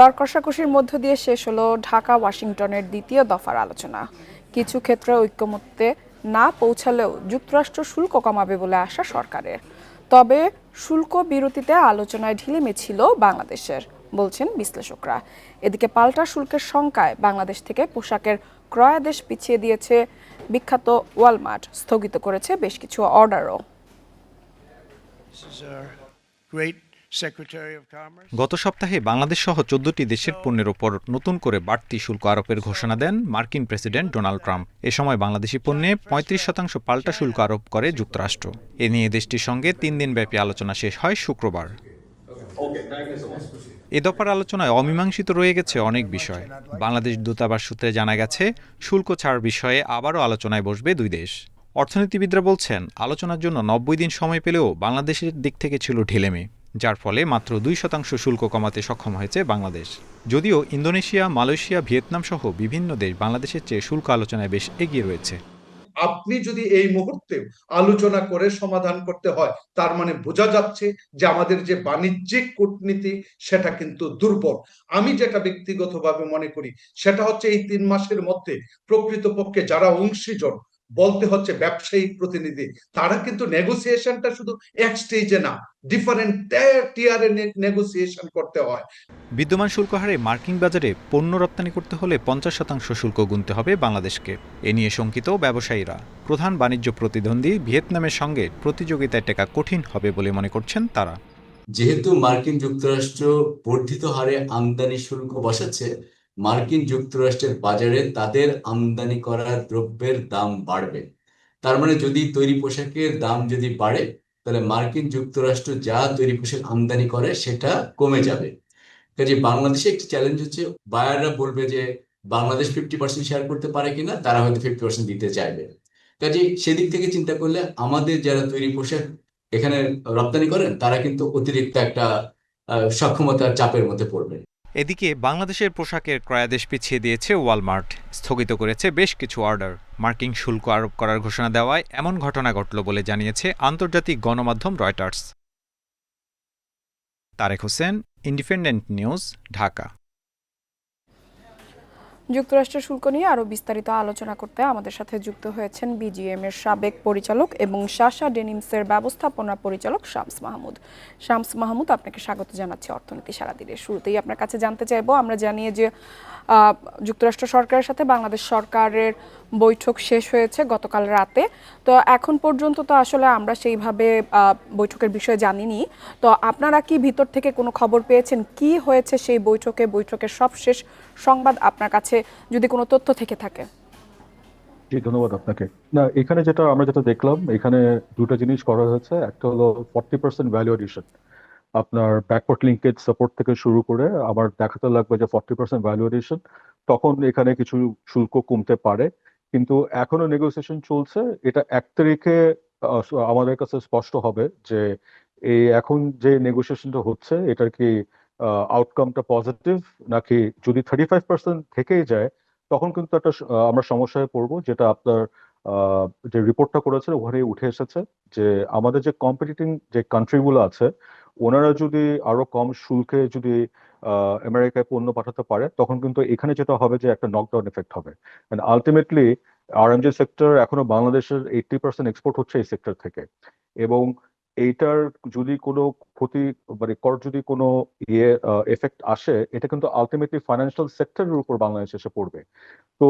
দর কষাকষির মধ্য দিয়ে শেষ হলো ঢাকা ওয়াশিংটনের দ্বিতীয় দফার আলোচনা। কিছু ক্ষেত্রে ঐকমত্যে না পৌঁছালেও যুক্তরাষ্ট্র শুল্ক কমাবে বলে আশা সরকারের। তবে শুল্ক বিরতিতে আলোচনায় ঢিলেমি ছিল বাংলাদেশের, বলছেন বিশ্লেষকরা। এদিকে পাল্টা শুল্কের শঙ্কায় বাংলাদেশ থেকে পোশাকের ক্রয়াদেশ পিছিয়ে দিয়েছে বিখ্যাত ওয়ালমার্ট, স্থগিত করেছে বেশ কিছু অর্ডারও। গত সপ্তাহে বাংলাদেশ সহ ১৪টি দেশের পণ্যের ওপর নতুন করে বাড়তি শুল্ক আরোপের ঘোষণা দেন মার্কিন প্রেসিডেন্ট ডোনাল্ড ট্রাম্প। এ সময় বাংলাদেশি পণ্যে ৩৫% পাল্টা শুল্ক আরোপ করে যুক্তরাষ্ট্র। এ নিয়ে দেশটির সঙ্গে ৩ দিনব্যাপী আলোচনা শেষ হয় শুক্রবার। এ দফার আলোচনায় অমীমাংসিত রয়ে গেছে অনেক বিষয়। বাংলাদেশ দূতাবাস সূত্রে জানা গেছে, শুল্ক ছাড় বিষয়ে আবারও আলোচনায় বসবে দুই দেশ। অর্থনীতিবিদরা বলছেন, আলোচনার জন্য ৯০ দিন সময় পেলেও বাংলাদেশের দিক থেকে ছিল ঢিলেমি, যার ফলে মাত্র ২% শুল্ক কমাতে সক্ষম হয়েছে বাংলাদেশ। যদিও ইন্দোনেশিয়া, মালয়েশিয়া, ভিয়েতনাম সহ বিভিন্ন দেশ বাংলাদেশের চেয়ে শুল্ক আলোচনায় বেশ এগিয়ে রয়েছে। আপনি যদি এই মুহূর্তে আলোচনা করে সমাধান করতে হয়, তার মানে বোঝা যাচ্ছে যে আমাদের যে বাণিজ্যিক কূটনীতি সেটা কিন্তু দুর্বল। আমি যেটা ব্যক্তিগতভাবে মনে করি সেটা হচ্ছে এই ৩ মাসের মধ্যে প্রকৃতপক্ষে যারা অংশীজন বলতে হচ্ছে ব্যবসায়িক প্রতিনিধি, তারা কিন্তু নেগোসিয়েশনটা শুধু এক স্টেজে না, ডিফারেন্ট টিয়ারে নেগোসিয়েশন করতে হয়। বিদ্যমান শুল্ক হারে মার্কিন বাজারে পণ্য রপ্তানি করতে হলে ৫০% শুল্ক গুনতে হবে বাংলাদেশকে। এ নিয়ে শঙ্কিত ব্যবসায়ীরা। প্রধান বাণিজ্য প্রতিদ্বন্দ্বী ভিয়েতনামের সঙ্গে প্রতিযোগিতায় টেকা কঠিন হবে বলে মনে করছেন তারা। যেহেতু মার্কিন যুক্তরাষ্ট্র বর্ধিত হারে আমদানি শুল্ক বসাচ্ছে, মার্কিন যুক্তরাষ্ট্রের বাজারে তাদের আমদানি করা দ্রব্যের দাম বাড়বে। তার মানে যদি তৈরি পোশাকের দাম যদি বাড়ে, তাহলে মার্কিন যুক্তরাষ্ট্র যা তৈরি পোশাক আমদানি করে সেটা কমে যাবে। কাজে বাংলাদেশে একটি চ্যালেঞ্জ হচ্ছে, বায়াররা বলবে যে বাংলাদেশ 50% শেয়ার করতে পারে কিনা, তারা হয়তো 50% দিতে চাইবে। কাজে সেদিক থেকে চিন্তা করলে আমাদের যারা তৈরি পোশাক এখানে রপ্তানি করেন, তারা কিন্তু অতিরিক্ত একটা সক্ষমতার চাপের মধ্যে পড়বে। এদিকে বাংলাদেশের পোশাকের ক্রয়াদেশ পিছিয়ে দিয়েছে ওয়ালমার্ট, স্থগিত করেছে বেশ কিছু অর্ডার। মার্কিন শুল্ক আরোপ করার ঘোষণা দেওয়ায় এমন ঘটনা ঘটল বলে জানিয়েছে আন্তর্জাতিক গণমাধ্যম Reuters. Tarek Hossain, Independent News, Dhaka. যুক্তরাষ্ট্রের শুল্ক নিয়ে আরও বিস্তারিত আলোচনা করতে আমাদের সাথে যুক্ত হয়েছেন বিজিএম এর সাবেক পরিচালক এবং শাসা ডেনিমসের ব্যবস্থাপনা পরিচালক শামস মাহমুদ। শামস মাহমুদ, আপনাকে স্বাগত জানাচ্ছি অর্থনীতি সারাদিনের। শুরুতেই আপনার কাছে জানতে চাইবো, আমরা জানি যে যুক্তরাষ্ট্র সরকারের সাথে বাংলাদেশ সরকারের বৈঠক শেষ হয়েছে গতকাল রাতে। তো এখন পর্যন্ত তো আসলে আমরা সেইভাবে বৈঠকের বিষয়ে জানিনি। তো আপনারা কি ভিতর থেকে কোনো খবর পেয়েছেন, কি হয়েছে সেই বৈঠকের সবশেষ সংবাদ আপনার কাছে যদি কোনো তথ্য থেকে থাকে? জি, ধন্যবাদ আপনাকে। না, এখানে আমরা যেটা দেখলাম, এখানে দুটো জিনিস করা হয়েছে। একটা হলো 40% ভ্যালু এডিশন, আপনার ব্যাকওয়ার্ড লিঙ্কেজ সাপোর্ট থেকে শুরু করে আমার দেখাতে লাগবে যে 40% ভ্যালু এডিশন, তখন এখানে কিছু শুল্ক কমতে পারে। কিন্তু এখনো নেগোসিয়েশন চলছে। এটা 1 তারিখে আমাদের কাছে স্পষ্ট হবে যে এই এখন যে নেগোসিয়েশনটা হচ্ছে এটার কি আউটকামটা পজিটিভ, নাকি যদি 35% থেকেই যায় তখন কিন্তু আমরা সমস্যায় পড়বো। যেটা আপনার যে রিপোর্টটা করেছে ওখানে উঠে এসেছে যে আমাদের যে কম্পিটিটিং যে কান্ট্রিগুলো আছে, ওনারা যদি আরো কম শুল্কে যদি আমেরিকায় পণ্য পাঠাতে পারে, তখন কিন্তু এখানে যেটা হবে যে একটা নকডাউন এফেক্ট হবে। আলটিমেটলি আরএমজি সেক্টর এখনো বাংলাদেশের 80% এক্সপোর্ট হচ্ছে এই সেক্টর থেকে। এবং এইটার যদি কোনো ক্ষতি যদি কোনো এফেক্ট আসে, এটা কিন্তু আলটিমেটলি ফাইন্যান্সিয়াল সেক্টরের উপর বাংলাদেশ এসে পড়বে। তো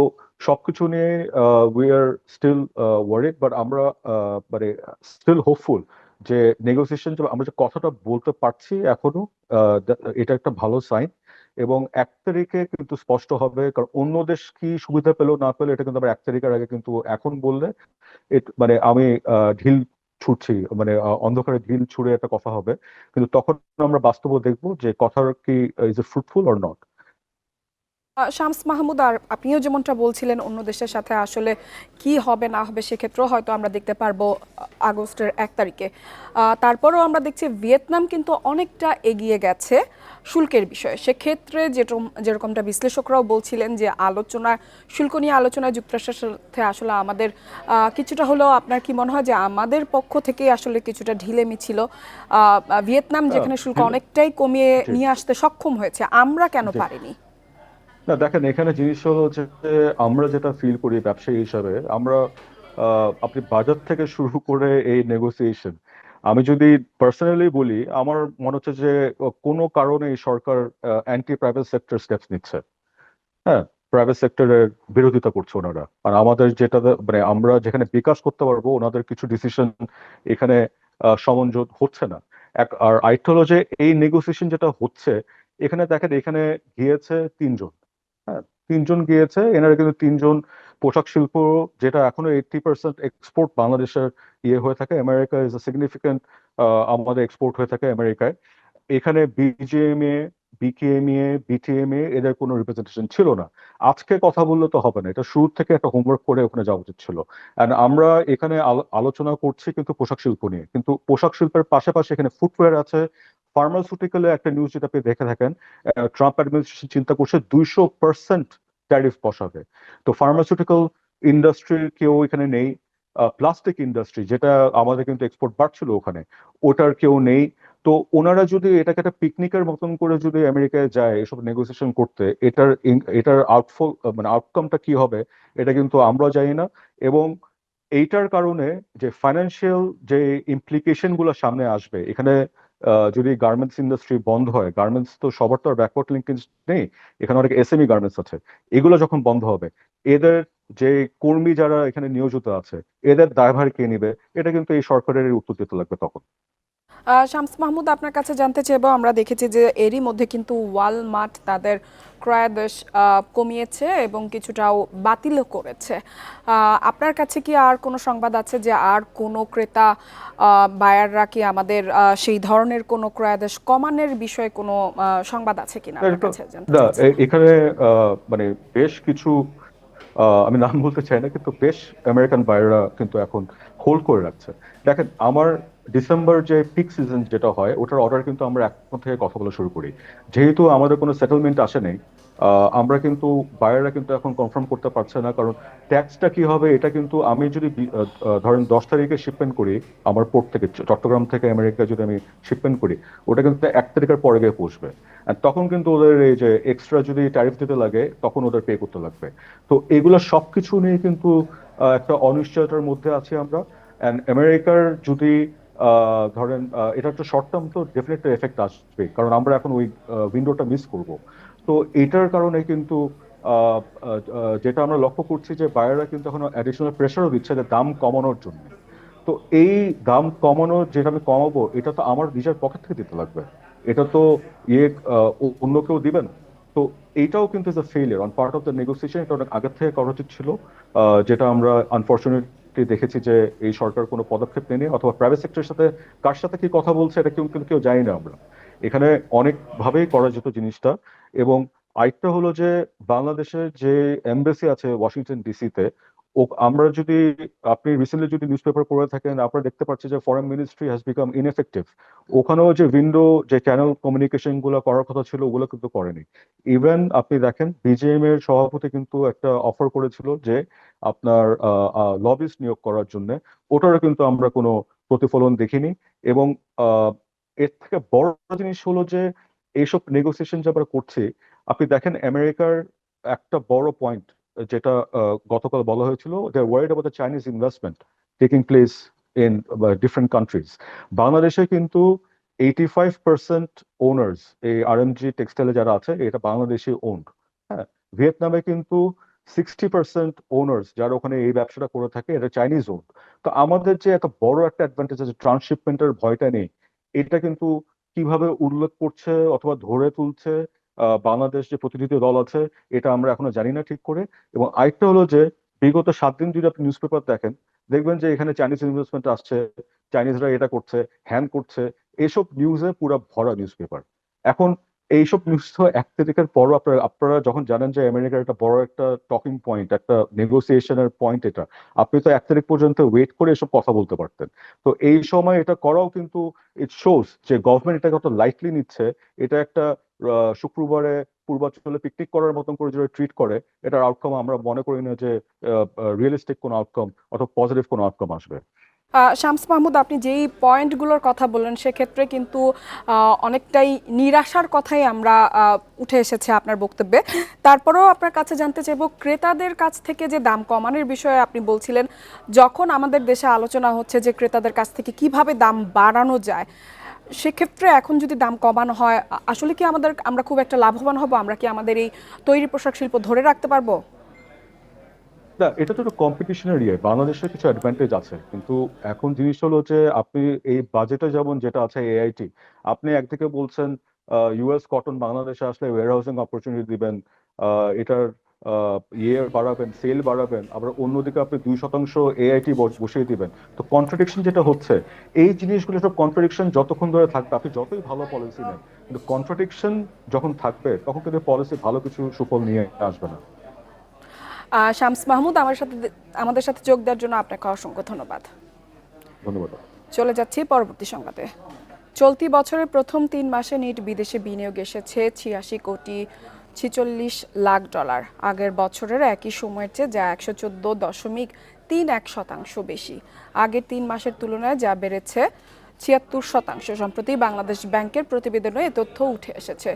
সবকিছু নিয়ে we are still worried, but আমরা স্টিল হোপফুল যে নেগোসিয়েশন, আমরা যে কথাটা বলতে পারছি এখনো, এটা একটা ভালো সাইন। এবং 1 তারিখে কিন্তু স্পষ্ট হবে, কারণ অন্য দেশ কি সুবিধা পেলো না পেলো এটা কিন্তু আমরা 1 তারিখের আগে কিন্তু এখন বললে আমি ঢিল ছুটছি, অন্ধকারে ঢিল ছুড়ে একটা কথা হবে। কিন্তু তখন আমরা বাস্তব দেখবো যে কথার কি is a fruitful or not. Shams Mahmud, আর আপনিও যেমনটা বলছিলেন অন্য দেশের সাথে আসলে কি হবে না হবে সেক্ষেত্রেও হয়তো আমরা দেখতে পারবো আগস্টের 1 তারিখে। তারপরেও আমরা দেখছি ভিয়েতনাম কিন্তু অনেকটা এগিয়ে গেছে শুল্কের বিষয়ে। সেক্ষেত্রে যেরকমটা বিশ্লেষকরাও বলছিলেন যে শুল্ক নিয়ে আলোচনায় যুক্তরাষ্ট্রের সাথে আসলে আমাদের কিছুটা হলেও, আপনার কি মনে হয় যে আমাদের পক্ষ থেকে আসলে কিছুটা ঢিলেমি ছিল? ভিয়েতনাম যেখানে শুল্ক অনেকটাই কমিয়ে জি নিয়ে আসতে সক্ষম হয়েছে, আমরা কেন জি পারিনি? না, দেখেন এখানে জিনিস হলো যে আমরা যেটা ফিল করি ব্যবসায়ী হিসাবে, আমরা আপনি বাজার থেকে শুরু করে এই নেগোসিয়েশন, আমি যদি পার্সোনালি বলি, আমার মনে হচ্ছে যে কোনো কারণে এই সরকার অ্যান্টি প্রাইভেট সেক্টর স্টেপস নিচ্ছে। হ্যাঁ, প্রাইভেট সেক্টরের বিরোধিতা করছে ওনারা, আর আমাদের যেটা মানে আমরা যেখানে বিকাশ করতে পারবো ওনাদের কিছু ডিসিশন এখানে সমঞ্জত হচ্ছে না। আর আরেকটা হলো যে এই নেগোসিয়েশন যেটা হচ্ছে, এখানে দেখেন এখানে গিয়েছে তিনজন। হ্যাঁ, তিনজন গিয়েছে, এনারা কিন্তু তিনজন পোশাক শিল্প, যেটা এখনো 80% এক্সপোর্ট বাংলাদেশের হয়ে থাকে, আমেরিকা ইজ এ সিগনিফিকেন্ট, আমাদের এক্সপোর্ট হয়ে থাকে আমেরিকায়। এখানে বিজিএমএ, বিকেএমএ, বিটিএমএ এদের কোনো রিপ্রেজেন্টেশন ছিল না। আজকে কথা বললে তো হবে না, এটা শুরু থেকে একটা হোমওয়ার্ক করে ওখানে যাওয়া উচিত ছিল। অ্যান্ড আমরা এখানে আলোচনা করছি কিন্তু পোশাক শিল্প নিয়ে, কিন্তু পোশাক শিল্পের পাশাপাশি এখানে ফুটওয়্যার আছে, ফার্মাসিউটিক্যালে একটা নিউজ যেটা আপনি দেখে থাকেন, ট্রাম্প অ্যাডমিনিস্ট্রেশন চিন্তা করছে 200% ট্যারিফ বসাবে। তো ফার্মাসিউটিক্যাল ইন্ডাস্ট্রির কেউ এখানে নেই, প্লাস্টিক ইন্ডাস্ট্রি যেটা আমাদের কিন্তু এক্সপোর্ট বাড়ছিল ওখানে, ওটার কেউ নেই। তো ওনারা যদি এটাকে একটা পিকনিকের মতন করে যদি আমেরিকায় যায় এসব নেগোসিয়েশন করতে, এটার আউটফল মানে আউটকামটা কি হবে এটা কিন্তু আমরা জানি না। এবং এইটার কারণে যে ফাইন্যান্সিয়াল যে ইমপ্লিকেশন গুলো সামনে আসবে এখানে, যদি গার্মেন্টস ইন্ডাস্ট্রি বন্ধ হয়, গার্মেন্টস তো সবার তো আর ব্যাকওয়ার্ড লিঙ্কেজ নেই, এখানে অনেক এসএমই গার্মেন্টস আছে, এগুলো যখন বন্ধ হবে, এদের যে কর্মী যারা এখানে নিয়োজিত আছে এদের দায়ভার কে নিবে? এটা কিন্তু এই সরকারের উত্তর দিতে লাগবে তখন। শামস মাহমুদ, আপনার কাছে জানতে চাইবো, আমরা দেখেছি যে এরই মধ্যে কিন্তু ওয়ালমার্ট তাদের ক্রয়াদেশ কমিয়েছে এবং কিছুটাও বাতিলও করেছে। আপনার কাছে কি আর কোনো সংবাদ আছে যে আর কোনো ক্রেতা বায়াররা কি আমাদের সেই ধরনের কোনো ক্রয়াদেশ কমানোর বিষয়ে কোনো সংবাদ আছে কিনা আপনার এটা- কাছে জানতে না, চাচ্ছি। এখানে মানে বেশ কিছু, আমি নাম বলতে চাই না, কিন্তু বেশ আমেরিকান বায়াররা কিন্তু এখন হোল্ড করে রাখছে। দেখেন আমার ডিসেম্বর যে পিক সিজন যেটা হয় ওটার অর্ডার কিন্তু আমরা এখন থেকে কথা বলা শুরু করি, যেহেতু আমাদের কোনো সেটেলমেন্ট আসে নাই। আমরা কিন্তু বায়াররা কিন্তু এখন কনফার্ম করতে পারছে না, কারণ ট্যাক্সটা কি হবে এটা কিন্তু আমি যদি ধরেন 10 তারিখে শিপমেন্ট করি, আমার পোর্ট থেকে চট্টগ্রাম থেকে আমেরিকা যদি আমি শিপমেন্ট করি, ওটা কিন্তু 1 তারিখের পরে গিয়ে পৌঁছবে। আর তখন কিন্তু ওদের এই যে এক্সট্রা যদি ট্যারিফ দিতে লাগে তখন ওদের পে করতে লাগবে। তো এগুলো সবকিছু নিয়ে কিন্তু একটা অনিশ্চয়তার মধ্যে আছি আমরা। অ্যান্ড আমেরিকার যদি ধরেন এটা একটা শর্ট টার্ম, তো ডেফিনেটলি এফেক্ট আসবে, কারণ আমরা এখন ওই উইন্ডোটা মিস করব। তো এটার কারণে কিন্তু আহ, যেটা আমরা লক্ষ্য করছি যে বায়াররা কিন্তু এখন অ্যাডিশনাল প্রেশারও দিচ্ছে যে দাম কমানোর জন্য। তো এই দাম কমানো, যেটা আমি কমাবো এটা তো আমার নিজের পকেট থেকে দিতে লাগবে, এটা তো ইয়ে অন্য কেউ দিবেন। তো এইটাও কিন্তু is a failure on part of the negotiation, এটা অনেক আগের থেকে করা উচিত ছিল, যেটা আমরা আনফর্চুনেটলি দেখেছি যে এই সরকার কোনো পদক্ষেপ নেয়নি, অথবা প্রাইভেট সেক্টরের সাথে কার সাথে কি কথা বলছে এটা কিন্তু কেউ জানি না আমরা। এখানে অনেকভাবেই করা যেত জিনিসটা। এবং আরেকটা হলো যে বাংলাদেশের যে এমবাসি আছে ওয়াশিংটন ডিসিতে, ও আমরা যদি, আপনি রিসেন্টলি যদি নিউজ পেপার পড়ে থাকেন আপনারা দেখতে পাচ্ছেন যে foreign ministry has become ineffective. ওখানেও যে উইন্ডো যে চ্যানেল কমিউনিকেশন গুলো করার কথা ছিল ওগুলো কিন্তু করেনি। ইভেন আপনি দেখেন বিজেএম এর সভাপতি কিন্তু একটা অফার করেছিল যে আপনার লবিস্ট নিয়োগ করার জন্য, ওটারও কিন্তু আমরা কোনো প্রতিফলন দেখিনি। এবং আহ, এর থেকে বড় জিনিস হলো যে এইসব নেগোসিয়েশন যে আমরা করছি, আপনি দেখেন আমেরিকার একটা বড় পয়েন্ট যেটা গতকাল বলা হয়েছিল, they are worried about the Chinese investment taking place in different countries. বাংলাদেশে কিন্তু 85% ওনার্স এই আরএমজি টেক্সটাইলে যারা আছে এটা বাংলাদেশি ওন্ড। হ্যাঁ, ভিয়েতনামে কিন্তু 60% ওনার্স যারা ওখানে এই ব্যবসাটা করে থাকে এটা চাইনিজ ওন্ড। তো আমাদের যে এত বড় একটা অ্যাডভান্টেজ আছে, ট্রান্সশিপমেন্টের ভয়টা নেই, এটা কিন্তু কিভাবে উল্লেখ করছে অথবা ধরে তুলছে বাংলাদেশ যে প্রতিনিধি দল আছে, এটা আমরা এখনো জানি না ঠিক করে। এবং আরেকটা হলো যে বিগত 7 দিন যদি আপনি নিউজ পেপার দেখেন, দেখবেন যে এখানে চাইনিজ ইনভেস্টমেন্ট আসছে, চাইনিজরা এটা করছে, হ্যান করছে, এসব নিউজে পুরো ভরা নিউজ পেপার। এখন এইসব নিউজ তো 1 তারিখের পরও আপনারা যখন জানেন যে আমেরিকার একটা বড় একটা টকিং পয়েন্ট, একটা নেগোসিয়েশনের পয়েন্ট, এটা আপনি তো 1 তারিখ পর্যন্ত ওয়েট করে এসব কথা বলতে পারতেন। তো এই সময় এটা করাও কিন্তু ইট শোস যে গভর্নমেন্ট এটাকে কত লাইটলি নিচ্ছে। এটা একটা শুক্রবারে পূর্বাঞ্চলে পিকনিক করার মতন করে যদি ট্রিট করে, এটার আউটকাম আমরা মনে করি না যে রিয়েলিস্টিক কোনো আউটকাম অথবা পজিটিভ কোনো আউটকাম আসবে। শামস মাহমুদ, আপনি যেই পয়েন্টগুলোর কথা বললেন সেক্ষেত্রে কিন্তু অনেকটাই নিরাশার কথাই আমরা উঠে এসেছে আপনার বক্তব্যে। তারপরেও আপনার কাছে জানতে চাইব, ক্রেতাদের কাছ থেকে যে দাম কমানোর বিষয়ে আপনি বলছিলেন, যখন আমাদের দেশে আলোচনা হচ্ছে যে ক্রেতাদের কাছ থেকে কিভাবে দাম বাড়ানো যায়, সেক্ষেত্রে এখন যদি দাম কমানো হয় আসলে কি আমরা খুব একটা লাভবান হব? আমরা কি আমাদের এই তৈরি পোশাক শিল্প ধরে রাখতে পারবো? না, এটা তো একটা কম্পিটিশনের বাংলাদেশের কিছু অ্যাডভান্টেজ আছে, কিন্তু এখন জিনিস হলো যে আপনি এই বাজেটে যেমন যেটা আছে এআইটি, আপনি একদিকে বলছেন ইউএস কটন বাংলাদেশে আসলে ওয়্যারহাউসিং অপরচুনিটি দিবেন, এটার বাড়াবেন, সেল বাড়াবেন, আবার অন্যদিকে আপনি 2% এআইটি বসিয়ে দিবেন। তো কন্ট্রাডিকশন যেটা হচ্ছে, এই জিনিসগুলো সব কন্ট্রাডিকশন যতক্ষণ ধরে থাকবে, আপনি যতই ভালো পলিসি নেন, কিন্তু কন্ট্রাডিকশন যখন থাকবে তখন কিন্তু পলিসি ভালো কিছু সুফল নিয়ে আসবে না। শামস মাহমুদ, আমাদের সাথে যোগ দেওয়ার জন্য আপনাকে অসংখ্য ধন্যবাদ। ধন্যবাদ। চলে যাচ্ছি পরবর্তী সংবাদে। চলতি বছরের প্রথম 3 মাসে নেট বিদেশে বিনিয়োগ এসেছে 86,46,00,000,000 আগের বছরের একই সময়ের চেয়ে, যা 114.31% বেশি। আগের 3 মাসের তুলনায় যা বেড়েছে 76%। সম্প্রতি বাংলাদেশ ব্যাংকের প্রতিবেদনে এ তথ্য উঠে এসেছে।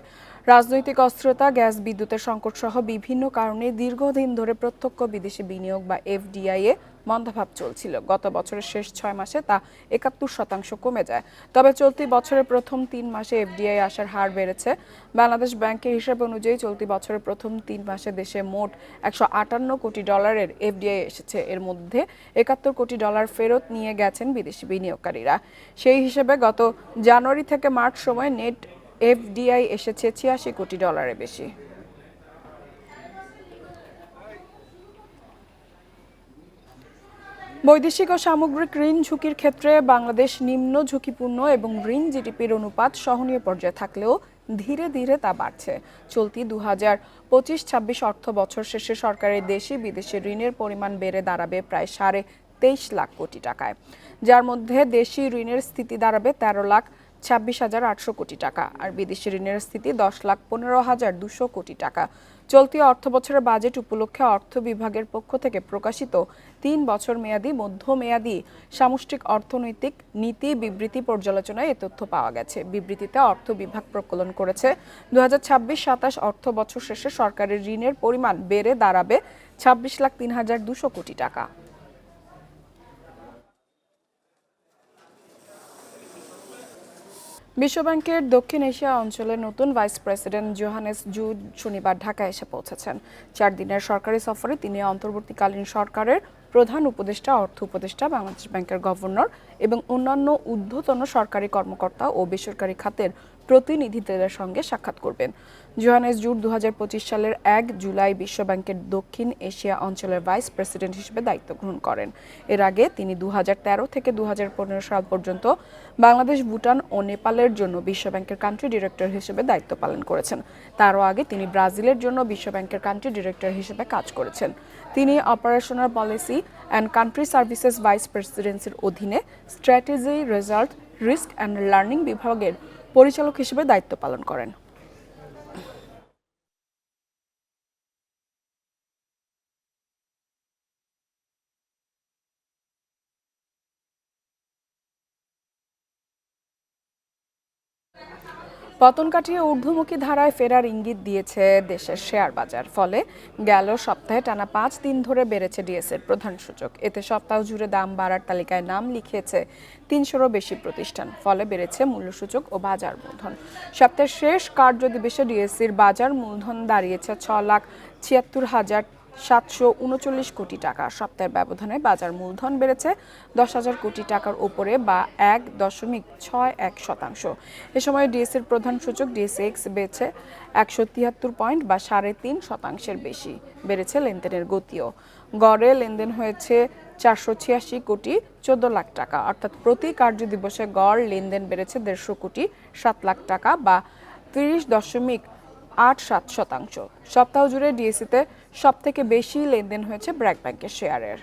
রাজনৈতিক অস্থিরতা, গ্যাস বিদ্যুতের সংকট সহ বিভিন্ন কারণে দীর্ঘদিন ধরে প্রত্যক্ষ বিদেশি বিনিয়োগ বা এফডিআই এ মন্দাভাব চলছিল। গত বছরের শেষ 6 মাসে তা 71% কমে যায়। তবে চলতি বছরের প্রথম 3 মাসে এফডিআই আসার হার বেড়েছে। বাংলাদেশ ব্যাংকের হিসাব অনুযায়ী চলতি বছরের প্রথম 3 মাসে দেশে মোট $158 কোটি এফডিআই এসেছে। এর মধ্যে $71 কোটি ফেরত নিয়ে গেছেন বিদেশি বিনিয়োগকারীরা। সেই হিসেবে গত জানুয়ারি থেকে মার্চ সময়ে নেট এফডিআই এসেছে $86 কোটি বেশি। বৈদেশিক ও সামগ্রিক ঋণ ঝুঁকির ক্ষেত্রে বাংলাদেশ নিম্ন ঝুঁকিপূর্ণ এবং ঋণ জিডিপির অনুপাত সহনীয় পর্যায়ে থাকলেও ধীরে ধীরে তা বাড়ছে। চলতি 2025-26 অর্থ বছর শেষে সরকারের দেশি বিদেশি ঋণের পরিমাণ বেড়ে দাঁড়াবে প্রায় 23.5 লাখ কোটি টাকায়, যার মধ্যে দেশি ঋণের স্থিতি দাঁড়াবে 13,26,800 কোটি টাকা আর বিদেশি ঋণের স্থিতি 10,15,200 কোটি টাকা। চলতি অর্থবছরের বাজেট উপলক্ষে অর্থ বিভাগের পক্ষ থেকে প্রকাশিত 3 বছর মেয়াদী মধ্যমেয়াদী সামষ্টিক অর্থনৈতিক নীতি বিবৃতি পর্যালোচনায় এ তথ্য পাওয়া গেছে। বিবৃতিতে অর্থ বিভাগ প্রকলন করেছে 2026-27 অর্থ বছর শেষে সরকারের ঋণের পরিমাণ বেড়ে দাঁড়াবে 26,03,200 কোটি টাকা। বিশ্বব্যাংকের দক্ষিণ এশিয়া অঞ্চলের নতুন ভাইস প্রেসিডেন্ট জোহানেস জুড শনিবার ঢাকায় এসে পৌঁছেছেন। 4 দিনের সরকারি সফরে তিনি অন্তর্বর্তীকালীন সরকারের প্রধান উপদেষ্টা, অর্থ উপদেষ্টা, বাংলাদেশ ব্যাংকের গভর্নর এবং অন্যান্য ঊর্ধ্বতন সরকারি কর্মকর্তা ও বেসরকারি খাতের প্রতিনিধিদের সঙ্গে সাক্ষাৎ করবেন। জোহানেস জুড 2025 সালের 1 জুলাই বিশ্বব্যাংকের দক্ষিণ এশিয়া অঞ্চলের ভাইস প্রেসিডেন্ট হিসেবে দায়িত্ব গ্রহণ করেন। এর আগে তিনি 2013 থেকে 2015 সাল পর্যন্ত বাংলাদেশ, ভুটান ও নেপালের জন্য বিশ্বব্যাংকের কান্ট্রি ডিরেক্টর হিসেবে দায়িত্ব পালন করেছেন। তারও আগে তিনি ব্রাজিলের জন্য বিশ্বব্যাংকের কান্ট্রি ডিরেক্টর হিসেবে কাজ করেছেন। তিনি operational policy and country services vice প্রেসিডেন্সির অধীনে strategy, result, risk and learning বিভাগের পরিচালক হিসেবে দায়িত্ব পালন করেন। পতন কাটিয়ে ঊর্ধ্বমুখী ধারায় ফেরার ইঙ্গিত দিয়েছে দেশের শেয়ার বাজার। ফলে গেল সপ্তাহে টানা 5 দিন ধরে বেড়েছে ডিএসইর প্রধান সূচক। এতে সপ্তাহ জুড়ে দাম বাড়ার তালিকায় নাম লিখিয়েছে 300-র বেশি প্রতিষ্ঠান। ফলে বেড়েছে মূল্যসূচক ও বাজার মূলধন। সপ্তাহের শেষ কার্যদিবসে ডিএসইর বাজার মূলধন দাঁড়িয়েছে 6,76,739 কোটি টাকা। সপ্তাহের ব্যবধানে বাজার মূলধন বেড়েছে 10,000 কোটি টাকার উপরে বা 1.61%। এ সময় ডিএসইর প্রধান সূচক ডিএসইএক্স বেড়েছে 173 পয়েন্ট বা 3.5% বেশি। বেড়েছে লেনদেনের গতিও। গড়ে লেনদেন হয়েছে 486 কোটি 14 লাখ টাকা, অর্থাৎ প্রতি কার্যদিবসে গড় লেনদেন বেড়েছে 150 কোটি 7 লাখ টাকা বা 30.87%। সপ্তাহ জুড়ে ডিএসইতে সবথেকে বেশি লেনদেন হয়েছে ব্র্যাক ব্যাংকের শেয়ারের।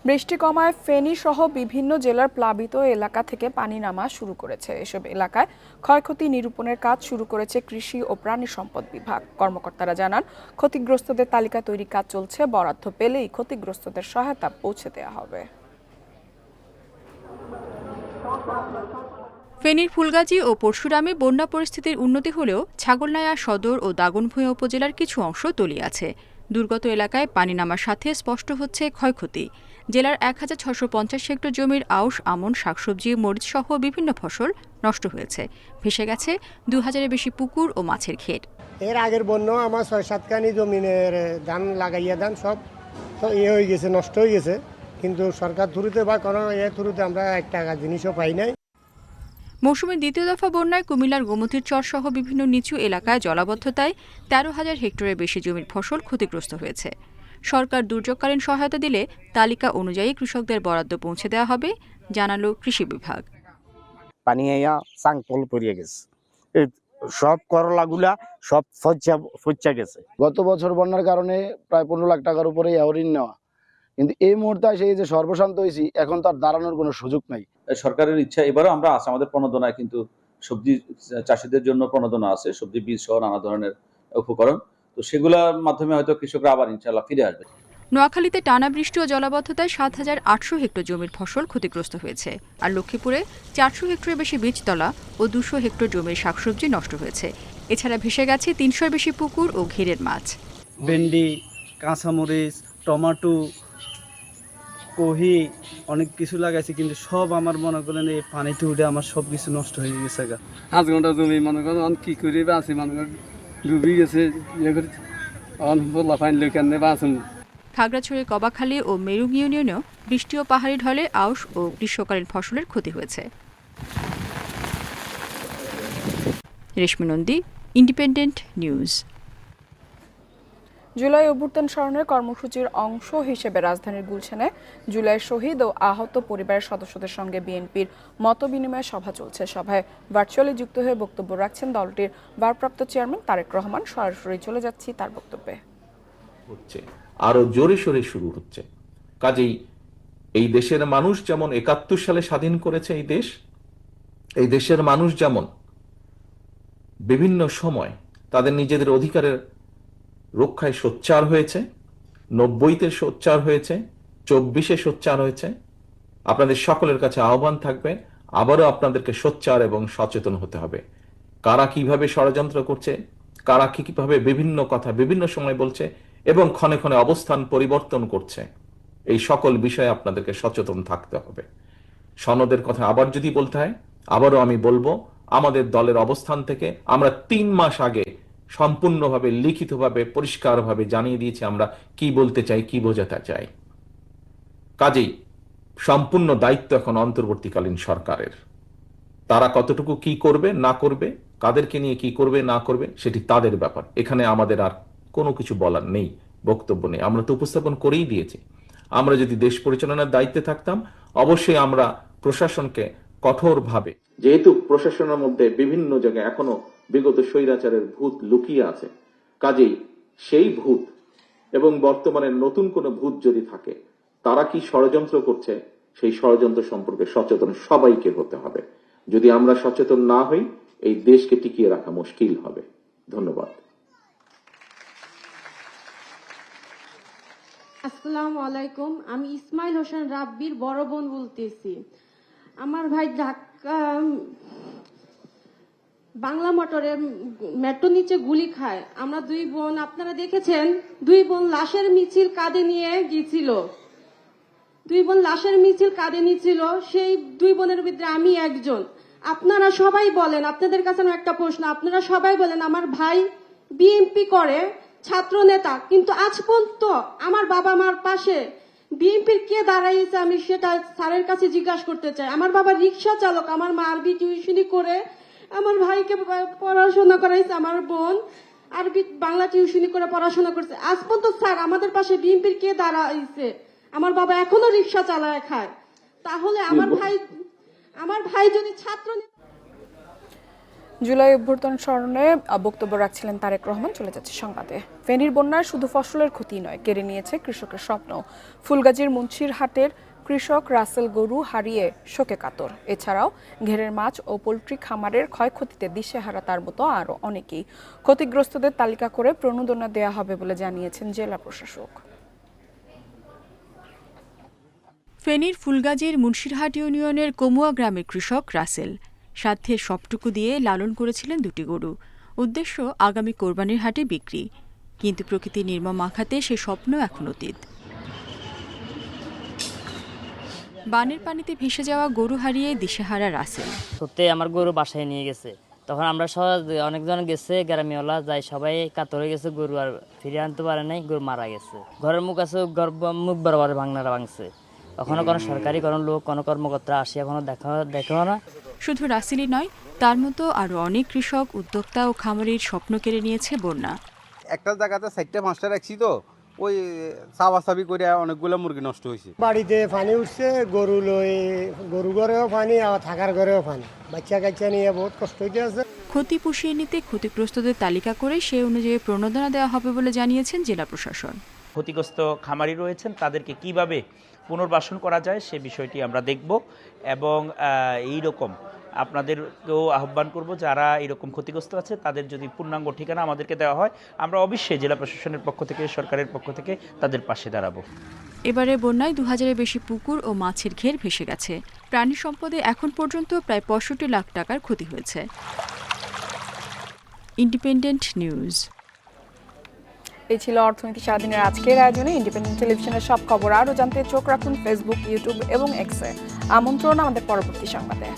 বৃষ্টি কমায় ফেনী সহ বিভিন্ন জেলার প্লাবিত এলাকা থেকে পানি নামা শুরু করেছে। এসব এলাকায় ক্ষয়ক্ষতি নিরূপণের কাজ শুরু করেছে কৃষি ও প্রাণী সম্পদ বিভাগ। কর্মকর্তারা জানান, ক্ষতিগ্রস্তদের তালিকা তৈরি কাজ চলছে। বরাদ্দ পেলেই ক্ষতিগ্রস্তদের সহায়তা পৌঁছে দেওয়া হবে। ফেনীর ফুলগাজী ও পরশুরামে বন্যা পরিস্থিতির উন্নতি হলেও ছাগলনাইয়া সদর ও দাগনভূঞা উপজেলার কিছু অংশ তলিয়ে আছে। দুর্গত এলাকায় পানি নামার সাথে স্পষ্ট হচ্ছে ক্ষয়ক্ষতি। জেলার 1650 হেক্টর জমির আউশ, আমন, শাকসবজি, মরিচ সহ বিভিন্ন ফসল নষ্ট হয়েছে। ভেসে গেছে 2000-এর বেশি পুকুর ও মাছের ঘের। এর আগের বন্য আমার 6-7 কানি জমিনের ধান লাগাইয়া ধান সব তো হয়ে গেছে, নষ্ট হয়ে গেছে। কিন্তু সরকার থ্রুতে বা কোনো থ্রুতে আমরা 1 টাকা জিনিসও পাই নাই। মৌসুমের দ্বিতীয় দফা বন্যায় কুমিল্লার গোমতীর চর সহ বিভিন্ন নিচু এলাকায় জলাবদ্ধতায় 13,000 হেক্টরের বেশি জমির ফসল ক্ষতিগ্রস্ত হয়েছে। সরকার দুর্যোগকালীন সহায়তা দিলে তালিকা অনুযায়ী কৃষকদের বরাদ্দ পৌঁছে দেওয়া হবে, জানালো কৃষি বিভাগ। পানি আইয়া চাংপল পড়িয়ে গেছে, সব করলাগুলা সব ফচ্চা গেছে। গত বছর বন্যার কারণে প্রায় 15 লাখ টাকার উপরে ঋণ নেওয়া, কিন্তু এই মুহূর্তে সেই যে সর্বশান্ত হয়েছি, এখন তার দাঁড়ানোর কোনো সুযোগ নাই। সরকারের ইচ্ছা এবারও আমরা আছে, আমাদের প্রণোদনায় কিন্তু সবজি চাষিদের জন্য প্রণোদনা আছে, সবজি বীজ সহ নানা ধরনের উপকরণ। তো সেগুলোর মাধ্যমে হয়তো কৃষকরা আবার ইনশাআল্লাহ ফিরে আসবে। নোয়াখালীতে টানা বৃষ্টি ও জলাবদ্ধতায় 7,800 হেক্টর জমির ফসল ক্ষতিগ্রস্ত হয়েছে। আর লক্ষ্মীপুরে 400 হেক্টরের বেশি বীজতলা ও 200 হেক্টর জমির শাকসবজি নষ্ট হয়েছে। এছাড়া ভেসে গেছে 300-এর বেশি পুকুর ও ঘেরের মাছ। ভেন্ডি, কাঁচামরিচ, টমেটো, কহি অনেক কিছু লাগাইছি, কিন্তু সব আমার মনে করেন এই পানিতে উঠে আমার সব কিছু নষ্ট হয়ে গেছে। 5 ঘন্টা জমি মনে করেন কি করে বাঁচি, মনে করেন ডুবি গেছে। খাগড়াছড়ির কবাখালী ও মেরুং ইউনিয়নেও বৃষ্টি ও পাহাড়ি ঢলে আউশ ও গ্রীষ্মকালীন ফসলের ক্ষতি হয়েছে। রেশমি নন্দী, ইন্ডিপেন্ডেন্ট নিউজ। জুলাই অভ্যুত্থান স্মরণের কর্মসূচির অংশ হিসেবে রাজধানীর গুলশানে জুলাই শহীদ ও আহত পরিবারের সদস্যদের সঙ্গে বিএনপির মতবিনিময় সভা চলছে। সভায় ভার্চুয়ালি যুক্ত হয়ে বক্তব্য রাখছেন দলটির ভারপ্রাপ্ত চেয়ারম্যান তারেক রহমান। সরাসরি চলে যাচ্ছি তার বক্তব্যে। হচ্ছে আরো জোরে সোরে শুরু হচ্ছে। কাজেই এই দেশের মানুষ যেমন 71 সালে স্বাধীন করেছে এই দেশের মানুষ যেমন বিভিন্ন সময় তাদের নিজেদের অধিকারের রক্ষায় সোচ্চার হয়েছে, 90-তে সোচ্চার হয়েছে, 24-এ সোচ্চার হয়েছে। আপনাদের সকলের কাছে আহ্বান থাকবে, আবারও আপনাদেরকে সোচ্চার এবং সচেতন হতে হবে। কারা কিভাবে ষড়যন্ত্র করছে, কারা কিভাবে বিভিন্ন কথা বিভিন্ন সময় বলছে এবং ক্ষণে ক্ষণে অবস্থান পরিবর্তন করছে, এই সকল বিষয়ে আপনাদেরকে সচেতন থাকতে হবে। সনদের কথা আবার যদি বলতে হয়, আবারও আমি বলবো, আমাদের দলের অবস্থান থেকে আমরা 3 মাস আগে সম্পূর্ণভাবে লিখিতভাবে পরিষ্কারভাবে জানিয়ে দিয়েছি আমরা কি বলতে চাই, কি বোঝাতে চাই। কাজেই সম্পূর্ণ দায়িত্ব এখন অন্তর্বর্তীকালীন সরকারের। তারা কতটুকু কি করবে না করবে, কাদেরকে নিয়ে কি করবে না করবে, সেটি তাদের ব্যাপার। এখানে আমাদের আর কোনো কিছু বলার নেই, বক্তব্য নেই। আমরা তো উপস্থাপন করেই দিয়েছি। আমরা যদি দেশ পরিচালনার দায়িত্বে থাকতাম, অবশ্যই আমরা প্রশাসনকে কঠোরভাবে, যেহেতু প্রশাসনের মধ্যে বিভিন্ন জায়গায় এখনো বিগত স্বৈরাচারের ভূত লুকিয়ে আছে, কাজেই সেই ভূত এবং বর্তমানে নতুন কোনো ভূত যদি থাকে, তারা কি ষড়যন্ত্র করছে, সেই ষড়যন্ত্র সম্পর্কে সচেতন সবাইকে হতে হবে। যদি আমরা সচেতন না হই, এই দেশকে টিকিয়ে রাখা মুশকিল হবে। ধন্যবাদ। আসসালামু আলাইকুম। আমি ইসমাইল হোসেন রাব্বির বড় বোন বলতেছি। আমার ভাই ঢাকা বাংলা মোটরে মেট্রো নিচে গুলি খায়। আমরা 2 বোন, আপনারা দেখেছেন, 2 বোন লাশের মিছিল কাঁধে নিয়ে গিয়েছিল। 2 বোন লাশের মিছিল কাঁধে নিয়েছিল। সেই 2 বোনের ভিতরে আমি একজন। আপনারা সবাই বলেন, আপনাদের কাছে একটা প্রশ্ন, আপনারা সবাই বলেন আমার ভাই বিএনপি করে, ছাত্র নেতা, কিন্তু আজ পর্যন্ত আমার বাবা মার পাশে বিএনপির কে দাঁড়াইছে আমি সেটা স্যারের কাছে জিজ্ঞাসা করতে চাই। আমার বাবা রিক্সা চালক, আমার মা আরবি টিউশনি করে আমার ভাইকে পড়াশোনা করাইছে, আমার বোন আরবি বাংলা টিউশনি করে পড়াশোনা করছে। আজ পর্যন্ত স্যার আমাদের পাশে বিএনপির কে দাঁড়াইছে? আমার বাবা এখনো রিক্সা চালায় খায়, তাহলে আমার ভাই যদি ছাত্র জুলাই অভ্যুত্থান স্মরণে বক্তব্য রাখছিলেন তারেক রহমান। চলে যাচ্ছে সংবাদে। ফেনীর বন্যায় শুধু ফসলের ক্ষতি নয়, কেড়ে নিয়েছে কৃষকের স্বপ্ন। ফুলগাজীর মুন্সিরহাটের কৃষক রাসেল গরু হারিয়ে শোকে কাতর। এছাড়াও ঘেরের মাছ ও পোল্ট্রি খামারের ক্ষয়ক্ষতিতে দিশেহারা তার মতো আরও অনেকেই। ক্ষতিগ্রস্তদের তালিকা করে প্রণোদনা দেওয়া হবে বলে জানিয়েছেন জেলা প্রশাসক। ফেনীর ফুলগাজীর মুন্সিরহাট ইউনিয়নের কমুয়া গ্রামের কৃষক রাসেল সাধ্যের সবটুকু দিয়ে লালন করেছিলেন দুটি গরু। উদ্দেশ্য আগামী কোরবানির হাটে বিক্রি, কিন্তু প্রকৃতির নির্মম আঘাতে সে স্বপ্ন এখন অতীত। বানের পানিতে ভেসে যাওয়া গরু হারিয়ে দিশেহারা রাসেল। সত্যি আমার গরু বাসায় নিয়ে গেছে, তখন আমরা সবাই অনেকজন গেছে, গ্রামীওয়ালা যাই সবাই কাতর হয়ে গেছে, গরু আর ফিরে আনতে পারে নাই, গরু মারা গেছে। ঘরের মুখ আছে, মুখ বরাবর ভাঙনারা ভাঙছে। এখনো কোনো সরকারি কোনো লোক কোনো কর্মকর্তা আসে এখনো দেখেও না। শুধু রাসেলই নয়, তার মতো আরও অনেক কৃষক, উদ্যোক্তা ও খামারির স্বপ্ন কেড়ে নিয়েছে বন্যা। একটা জায়গাতে 4-5টা রাখছি, তো ওই চাবাচাবি করে অনেকগুলো মুরগি নষ্ট হয়েছে। বাড়িতে পানি উঠছে, গরু ঘরেও পানি, আর থাকার ঘরেও পানি, বাচ্চা কাচ্চা নিয়ে বহুত কষ্ট হইতে আছে। ক্ষতি পুষিয়ে নিতে ক্ষতিগ্রস্তদের তালিকা করে সে অনুযায়ী প্রণোদনা দেওয়া হবে বলে জানিয়েছেন জেলা প্রশাসন। ক্ষতিগ্রস্ত খামারি রয়েছেন তাদেরকে কিভাবে পুনর্বাসন করা যায় সে বিষয়টি আমরা দেখব, এবং এই রকম আপনাদেরকেও আহ্বান করব যারা এরকম ক্ষতিগ্রস্ত আছে তাদের যদি পূর্ণাঙ্গ ঠিকানা আমাদেরকে দেওয়া হয় আমরা অবশ্যই জেলা প্রশাসনের পক্ষ থেকে, সরকারের পক্ষ থেকে তাদের পাশে দাঁড়াবো। এবারে বন্যায় 2000-এর বেশি পুকুর ও মাছের ঘের ভেসে গেছে। প্রাণী সম্পদে এখন পর্যন্ত প্রায় 65 লাখ টাকার ক্ষতি হয়েছে। Independent news. এই ছিল অর্থনীতি সারাদিনের আজকের আয়োজনে। ইন্ডিপেন্ডেন্ট টেলিভিশনের সব খবর আরও জানতে চোখ রাখুন ফেসবুক, ইউটিউব এবং এক্সে। আমন্ত্রণ আমাদের পরবর্তী সংবাদে।